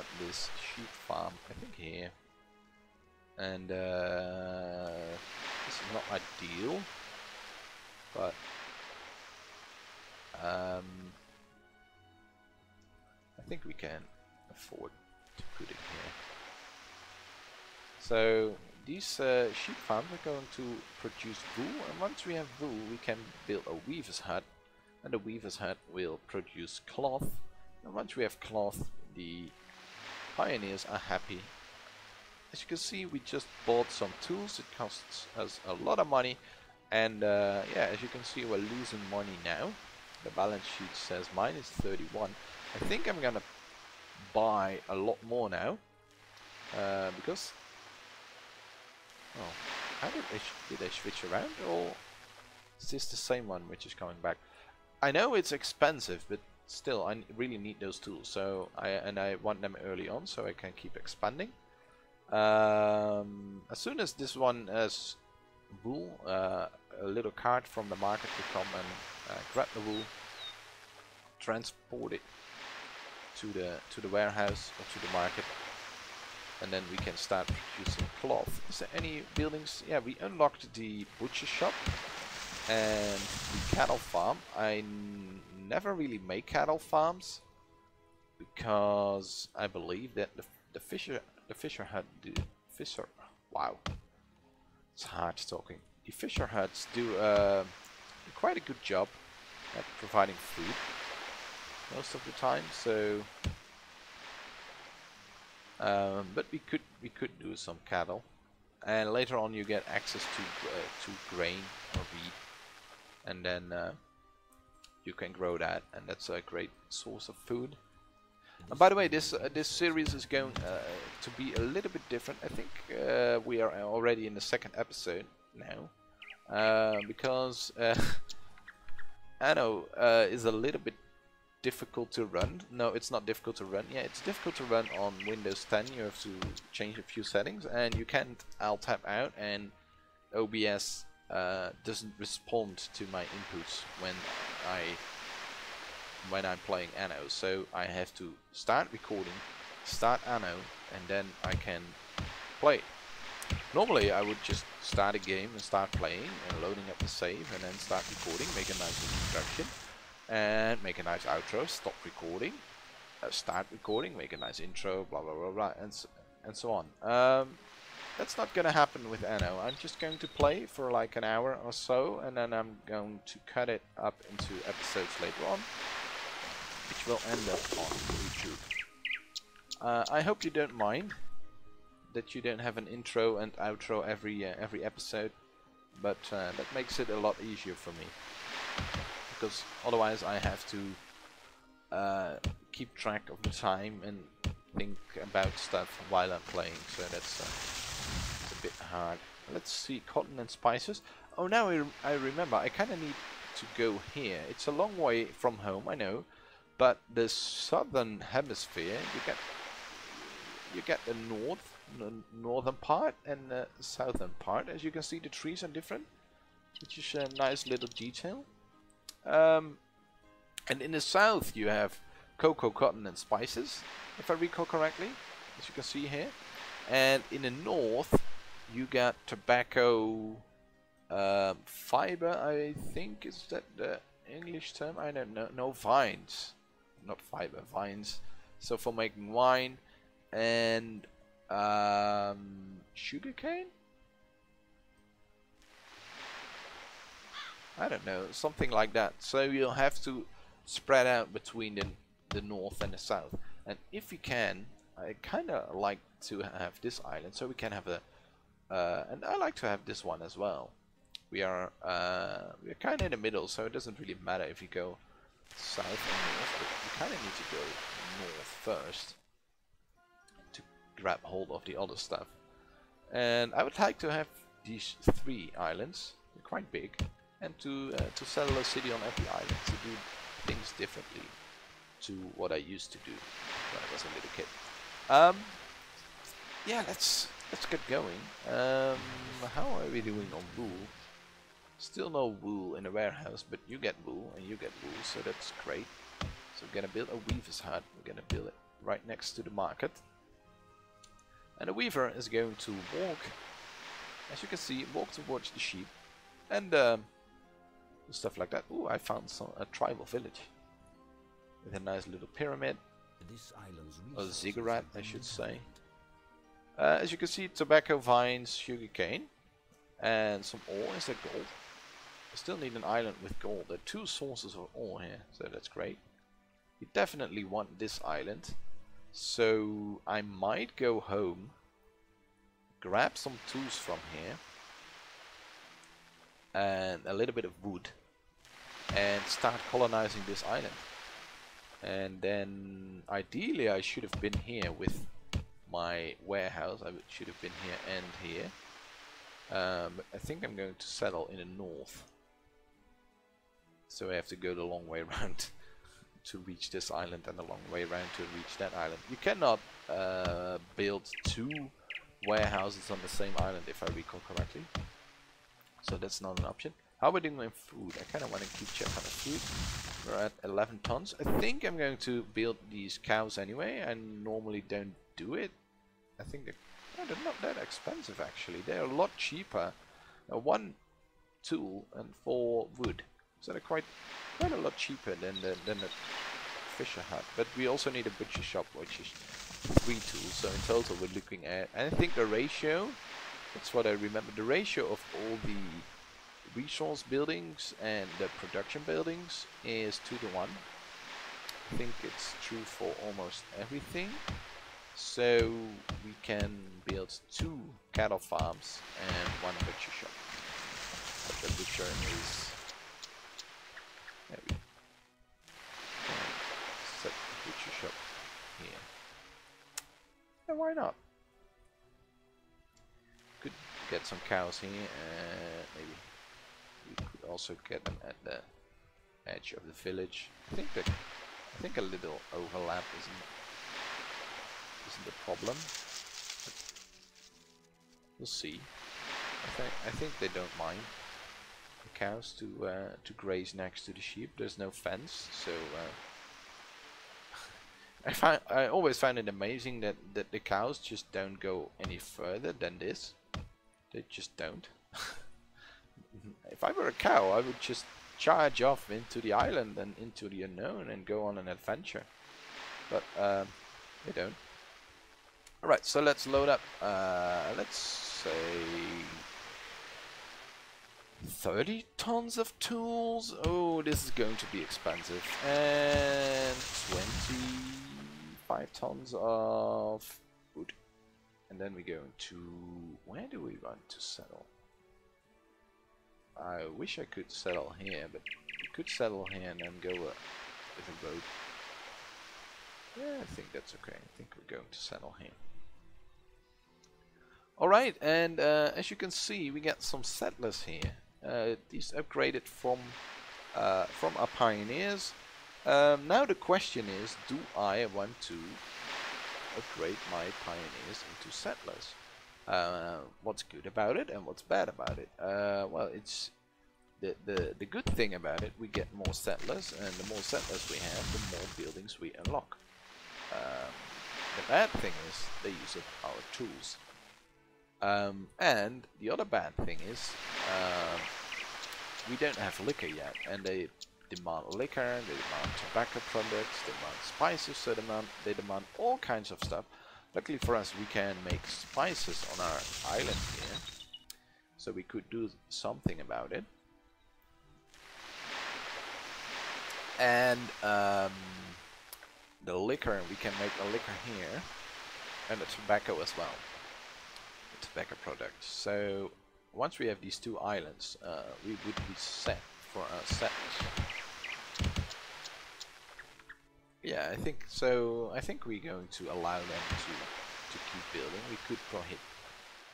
start this sheep farm, I think here. And this is not ideal, but I think we can afford to put it here. So these sheep farms are going to produce wool, and once we have wool we can build a weaver's hut, and the weaver's hut will produce cloth, and once we have cloth the pioneers are happy. As you can see, we just bought some tools. It costs us a lot of money, and yeah, as you can see, we're losing money now. The balance sheet says minus 31. I think I'm gonna buy a lot more now, because how did they switch around, or is this the same one which is coming back? I know it's expensive, but still, I really need those tools. So I want them early on so I can keep expanding. As soon as this one has wool, a little cart from the market will come and grab the wool, transport it to the warehouse or to the market, and then we can start producing cloth. Is there any buildings? Yeah, we unlocked the butcher shop and the cattle farm. I never really make cattle farms because I believe that the fisher hut do wow, it's hard talking. The fisher huts do quite a good job at providing food most of the time. So, but we could do some cattle, and later on you get access to grain or wheat, and then you can grow that, and that's a great source of food. And by the way, this series is going to be a little bit different. I think we are already in the second episode now, because Anno is a little bit difficult to run. No, it's not difficult to run. Yeah, it's difficult to run on Windows 10. You have to change a few settings, and you can't Alt tab out, and OBS doesn't respond to my inputs when I'm playing Anno. So I have to start recording, start Anno, and then I can play. Normally I would just start a game and start playing and loading up the save, and then start recording, make a nice introduction and make a nice outro, stop recording, start recording, make a nice intro, blah blah blah blah, and so on. That's not gonna happen with Anno. I'm just going to play for like an hour or so, and then I'm going to cut it up into episodes later on, which will end up on YouTube. I hope you don't mind that you don't have an intro and outro every episode, but that makes it a lot easier for me, because otherwise I have to keep track of the time and think about stuff while I'm playing, so that's it's a bit hard. Let's see, cotton and spices. Oh, now I remember, I kind of need to go here. It's a long way from home, I know, but the southern hemisphere, you get the northern part and the southern part. As you can see, the trees are different, which is a nice little detail. And in the south you have cocoa, cotton and spices, if I recall correctly, as you can see here. And in the north you got tobacco, fiber, I think, is that the English term? I don't know. No, vines, not fiber, vines. So for making wine, and sugarcane? I don't know, something like that. So you'll have to spread out between the north and the south. And if you can, I kind of like to have this island, so we can have a and I like to have this one as well. We're kind of in the middle, so it doesn't really matter if you go south or north, but you kind of need to go north first to grab hold of the other stuff. And I would like to have these 3 islands. They're quite big, and to settle a city on every island, to do things differently to what I used to do when I was a little kid. Yeah, let's get going. How are we doing on wool? Still no wool in the warehouse, but you get wool and you get wool, so that's great. So we're gonna build a weaver's hut. We're gonna build it right next to the market. And the weaver is going to walk, as you can see, walk towards the sheep and stuff like that. Ooh, I found a tribal village with a nice little pyramid, or ziggurat I should say. As you can see, tobacco, vines, sugarcane, and some ore. Is that gold? I still need an island with gold. There are 2 sources of ore here, so that's great. We definitely want this island, so I might go home, grab some tools from here, and a little bit of wood, and start colonizing this island. And then ideally I should have been here with my warehouse. I should have been here and here. But I think I'm going to settle in the north, so I have to go the long way around to reach this island and the long way around to reach that island. You cannot build 2 warehouses on the same island, if I recall correctly, so that's not an option. How are we doing with food? I kind of want to keep check on the food. We're at 11 tons. I think I'm going to build these cows anyway. I normally don't do it. I think they're not that expensive actually. They're a lot cheaper. 1 tool and 4 wood. So they're quite a lot cheaper than the fisher hut. But we also need a butcher shop, which is 3 tools. So in total we're looking at, and I think the ratio, that's what I remember, the ratio of all the resource buildings and the production buildings is 2 to 1. I think it's true for almost everything. So we can build 2 cattle farms and 1 butcher shop. But the butcher is, there we can set the butcher shop here. And why not? Could get some cows here, and maybe we could also get them at the edge of the village. I think a little overlap isn't the problem. But we'll see. I think they don't mind the cows to graze next to the sheep. There's no fence, so I always find it amazing that the cows just don't go any further than this. They just don't. If I were a cow, I would just charge off into the island and into the unknown and go on an adventure. But they don't. Alright, so let's load up, let's say 30 tons of tools. Oh, this is going to be expensive. And 25 tons of wood. And then we go to, where do we want to settle? I wish I could settle here, but we could settle here and then go with a road. Yeah, I think that's okay. I think we're going to settle here. Alright, and as you can see, we got some settlers here. These upgraded from our pioneers. Now the question is, do I want to upgrade my pioneers into settlers? What's good about it and what's bad about it? Well, it's the good thing about it, we get more settlers, and the more settlers we have, the more buildings we unlock. The bad thing is they use up our tools. And the other bad thing is we don't have liquor yet, and they demand liquor, they demand tobacco products, they demand spices, so they demand all kinds of stuff. Luckily for us, we can make spices on our island here, so we could do something about it. And the liquor, we can make the liquor here, and the tobacco as well. The tobacco products. So once we have these 2 islands, we would be set for our settlers. Yeah, I think so. I think we're going to allow them to keep building. We could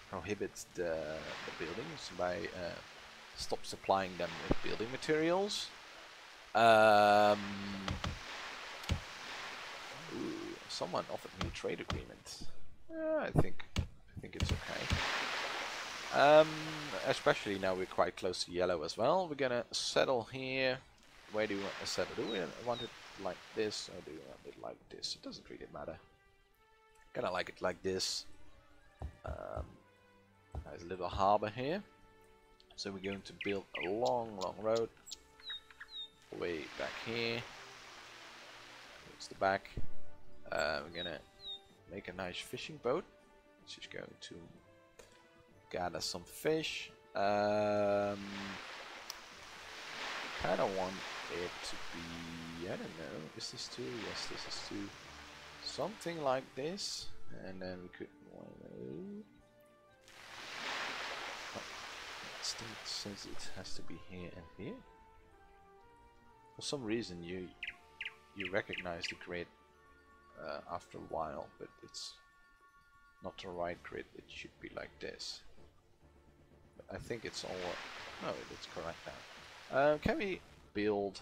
prohibit the buildings by stop supplying them with building materials. Ooh, someone offered me a trade agreement. I think it's okay. Especially now we're quite close to yellow as well. We're gonna settle here. Where do we want to settle? Do we want it like this, or do you want it like this? It doesn't really matter. Kinda like it like this. There's a little harbor here. So we're going to build a long road. Way back here. It's the back. We're gonna make a nice fishing boat. Which is going to gather some fish. Kinda want it to be, I don't know, is this 2? Yes, this is 2. Something like this, and then we could, since it has to be here and here. For some reason you recognize the grid after a while, but it's not the right grid. It should be like this. But I think it's all, no, it's correct now. Can we build?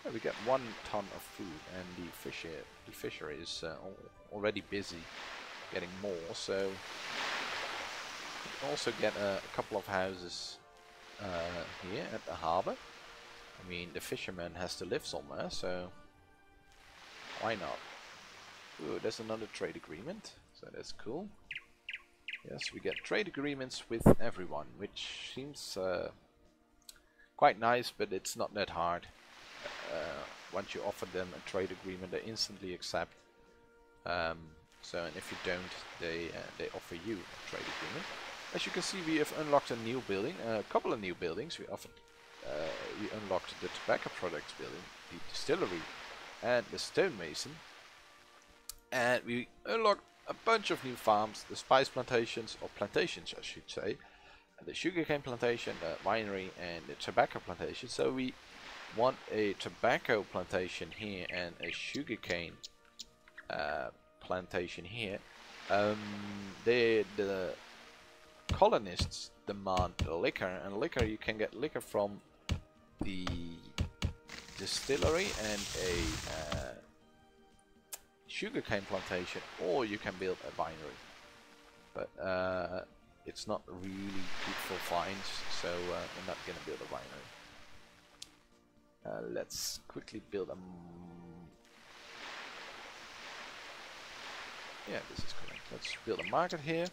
Yeah, we got 1 ton of food, and the fisher is already busy getting more. So we can also get a couple of houses here at the harbor. I mean, the fisherman has to live somewhere, so why not? Ooh, there's another trade agreement, so that's cool. Yes, we get trade agreements with everyone, which seems quite nice, but it's not that hard. Once you offer them a trade agreement, they instantly accept. So, and if you don't, they offer you a trade agreement. As you can see, we have unlocked a new building, a couple of new buildings. We unlocked the tobacco products building, the distillery, and the stonemason. And we unlocked a bunch of new farms, the spice plantations, or plantations I should say, the sugarcane plantation, the winery, and the tobacco plantation. So we want a tobacco plantation here and a sugarcane plantation here. The colonists demand liquor, and liquor, you can get liquor from the distillery and a sugarcane plantation, or you can build a winery. But it's not really good for vines, so we're not gonna build a winery. Let's quickly build a... yeah, this is correct. Let's build a market here.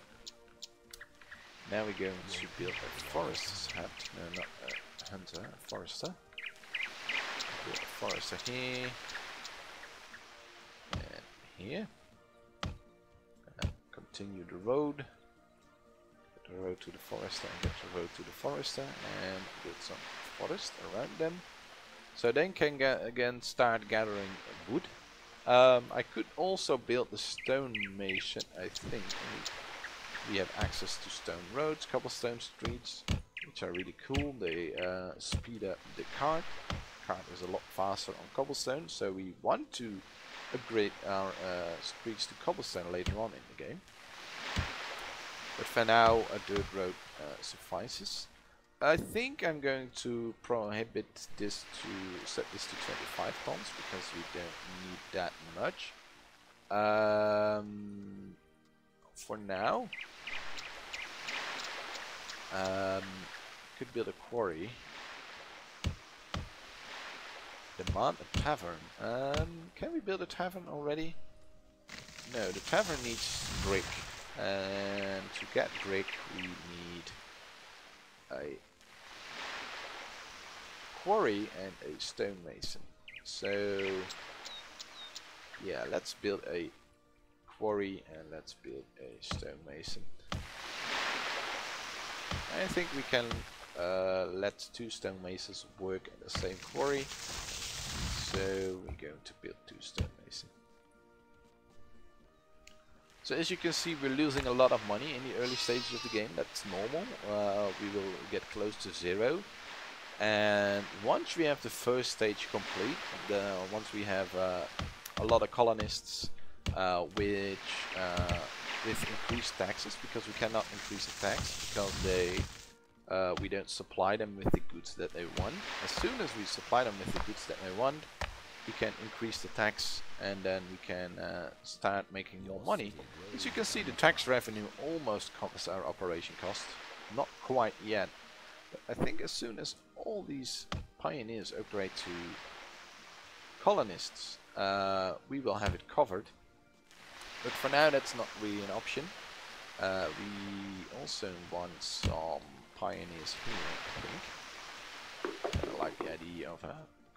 Now we're going to build a forester's hut. No, not a hunter, a forester. Build a forester here. And here. Continue the road. Get the road to the forester and get the road to the forester. And build some forest around them. So then can again start gathering wood. I could also build the stonemason, I think. We have access to stone roads, cobblestone streets, which are really cool. They speed up the cart. Cart is a lot faster on cobblestone, so we want to upgrade our streets to cobblestone later on in the game. But for now, a dirt road suffices. I think I'm going to prohibit this to set this to 25 tons because we don't need that much. For now, could build a quarry. Demand a tavern. Can we build a tavern already? No, the tavern needs brick, and to get brick we need a quarry and a stonemason. So yeah, let's build a quarry and let's build a stonemason. I think we can let 2 stonemasons work at the same quarry. So we're going to build 2 stonemasons. So as you can see, we're losing a lot of money in the early stages of the game. That's normal. We will get close to 0. And once we have the first stage complete, once we have a lot of colonists with increased taxes, because we cannot increase the tax because we don't supply them with the goods that they want. As soon as we supply them with the goods that they want, we can increase the tax, and then we can start making more money. As you can see, the tax revenue almost covers our operation costs. Not quite yet, but I think as soon as all these pioneers upgrade to colonists, we will have it covered. But for now, that's not really an option. We also want some pioneers here, I think. I like the idea of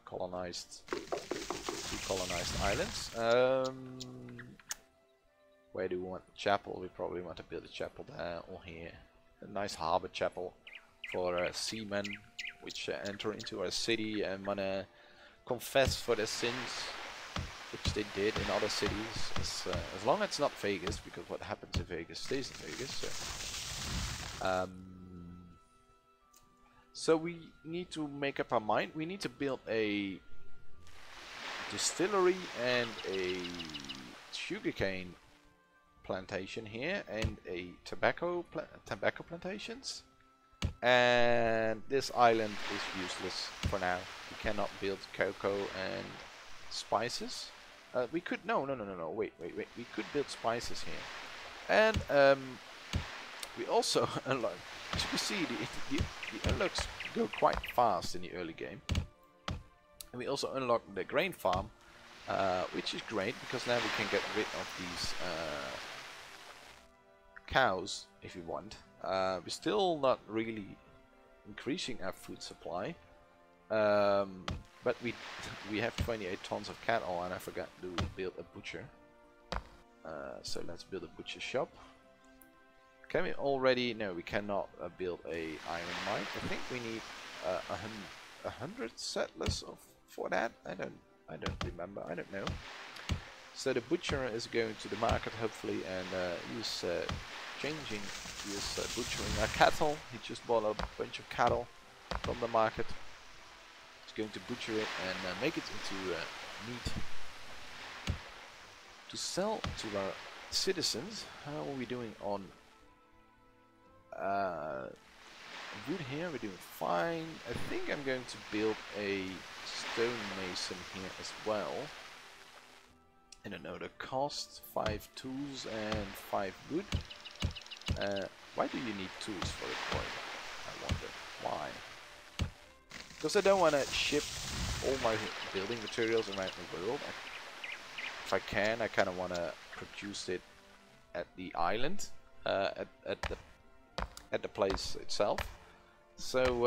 colonized, 2 colonized islands. Where do we want the chapel? We probably want to build a chapel there or here. A nice harbor chapel for seamen which enter into our city and wanna confess for their sins, which they did in other cities. As long as it's not Vegas, because what happens in Vegas stays in Vegas. So we need to make up our mind. We need to build a distillery and a sugarcane plantation here, and a tobacco plantations. And this island is useless for now. We cannot build cocoa and spices. We could wait. We could build spices here, and we also unlock. As you can see, the unlocks go quite fast in the early game, and we also unlock the grain farm, which is great because now we can get rid of these cows if we want. We're still not really increasing our food supply. But we have 28 tons of cattle, and I forgot to build a butcher. So let's build a butcher shop. Can we already? No, we cannot build a iron mine. I think we need 100 settlers for that. I don't remember. I don't know. So the butcher is going to the market hopefully, and he's butchering our cattle. He just bought a bunch of cattle from the market. Going to butcher it and make it into meat to sell to our citizens. How are we doing on wood here? We're doing fine. I think I'm going to build a stonemason here as well. I don't know the cost. 5 tools and 5 wood. Why do you need tools for a quarry? I wonder why. Because I don't want to ship all my building materials around the world. If I can, I kind of want to produce it at the island, at the place itself. So,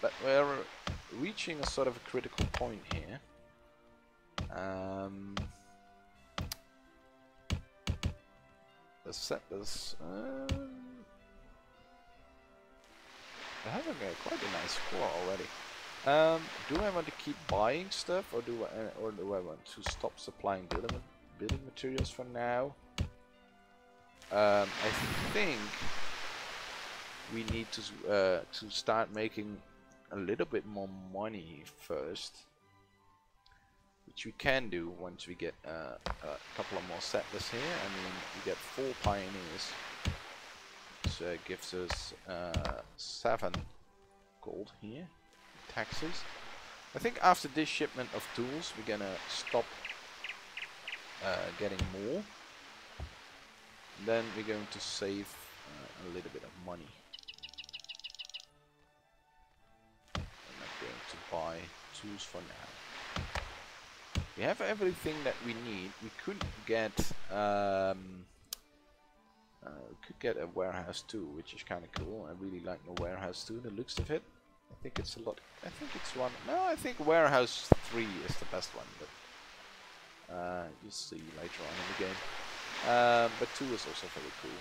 but we're reaching a sort of a critical point here. Let's set this. I have quite a nice score already. Do I want to keep buying stuff, or do I want to stop supplying building materials for now? I think we need to start making a little bit more money first, which we can do once we get a couple of more settlers here. I mean, we get 4 pioneers. Which gives us 7 gold here, taxes. I think after this shipment of tools we're gonna stop getting more. Then we're going to save a little bit of money. I'm not going to buy tools for now. We have everything that we need. We could get a warehouse too, which is kind of cool. I really like the warehouse too, the looks of it. I think it's a lot. I think it's one. No, I think warehouse 3 is the best one, but you'll see later on in the game. But 2 is also very cool.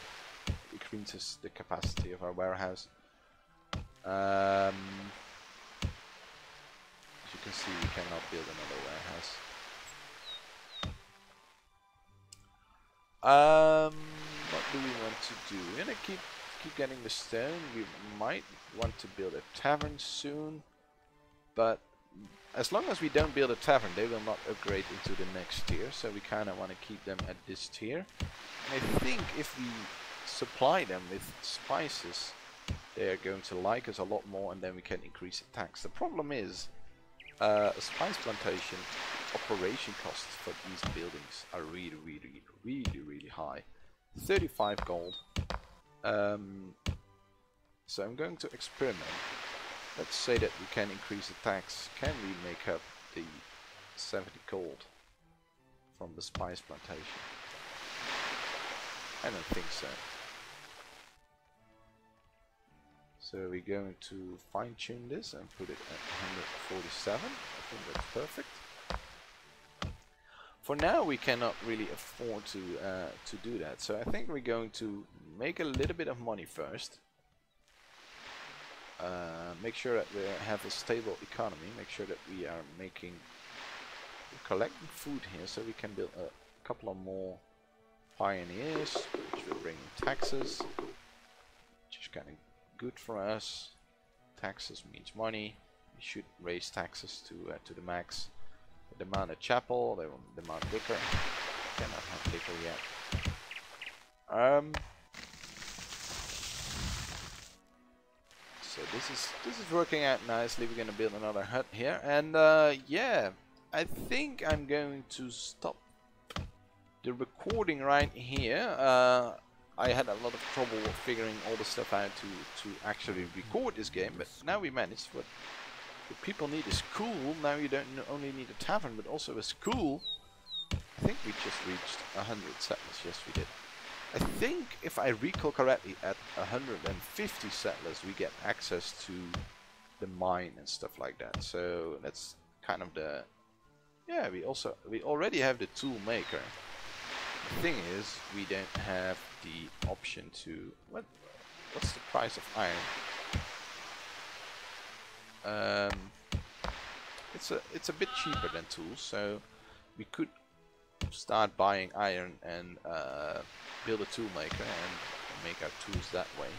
It increases the capacity of our warehouse. As you can see, we cannot build another warehouse. What do we want to do? We're gonna keep getting the stone. We might want to build a tavern soon, but as long as we don't build a tavern, they will not upgrade into the next tier. So we kind of want to keep them at this tier. And I think if we supply them with spices, they are going to like us a lot more, and then we can increase the tax. The problem is, a spice plantation operation costs for these buildings are really high. 35 gold. So I'm going to experiment. Let's say that we can increase the tax. Can we make up the 70 gold from the spice plantation? I don't think so. So we're going to fine tune this and put it at 147. I think that's perfect. For now we cannot really afford to do that, so I think we're going to make a little bit of money first. Make sure that we have a stable economy, make sure that we are collecting food here so we can build a couple of more pioneers, which will bring in taxes, which is kind of good for us. Taxes means money. We should raise taxes to the max. They demand a chapel, they will demand liquor. Cannot have liquor yet. So this is working out nicely. We're gonna build another hut here, and yeah, I think I'm going to stop the recording right here. I had a lot of trouble figuring all the stuff out to actually record this game, but now we managed. What people need is school. Now you don't only need a tavern, but also a school. I think we just reached 100 settlers. Yes, we did. I think, if I recall correctly, at 150 settlers we get access to the mine and stuff like that. So that's kind of the... Yeah, we already have the tool maker. The thing is, we don't have the option to... What's the price of iron? It's a bit cheaper than tools, so we could start buying iron and build a tool maker and make our tools that way.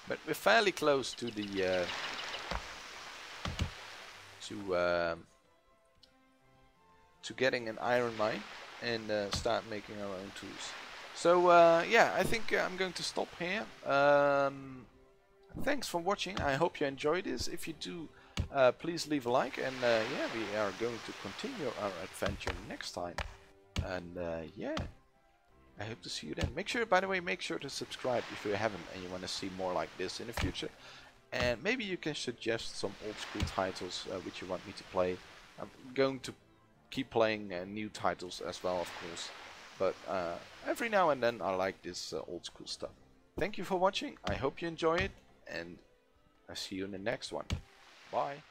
But we're fairly close to the to getting an iron mine and start making our own tools. So yeah, I think I'm going to stop here. Thanks for watching. I hope you enjoyed this. If you do, please leave a like, and yeah, we are going to continue our adventure next time. And yeah, I hope to see you then. Make sure, by the way, make sure to subscribe if you haven't and you want to see more like this in the future. And maybe you can suggest some old school titles which you want me to play. I'm going to keep playing new titles as well, of course. But every now and then I like this old school stuff. Thank you for watching. I hope you enjoy it, and I'll see you in the next one. Bye.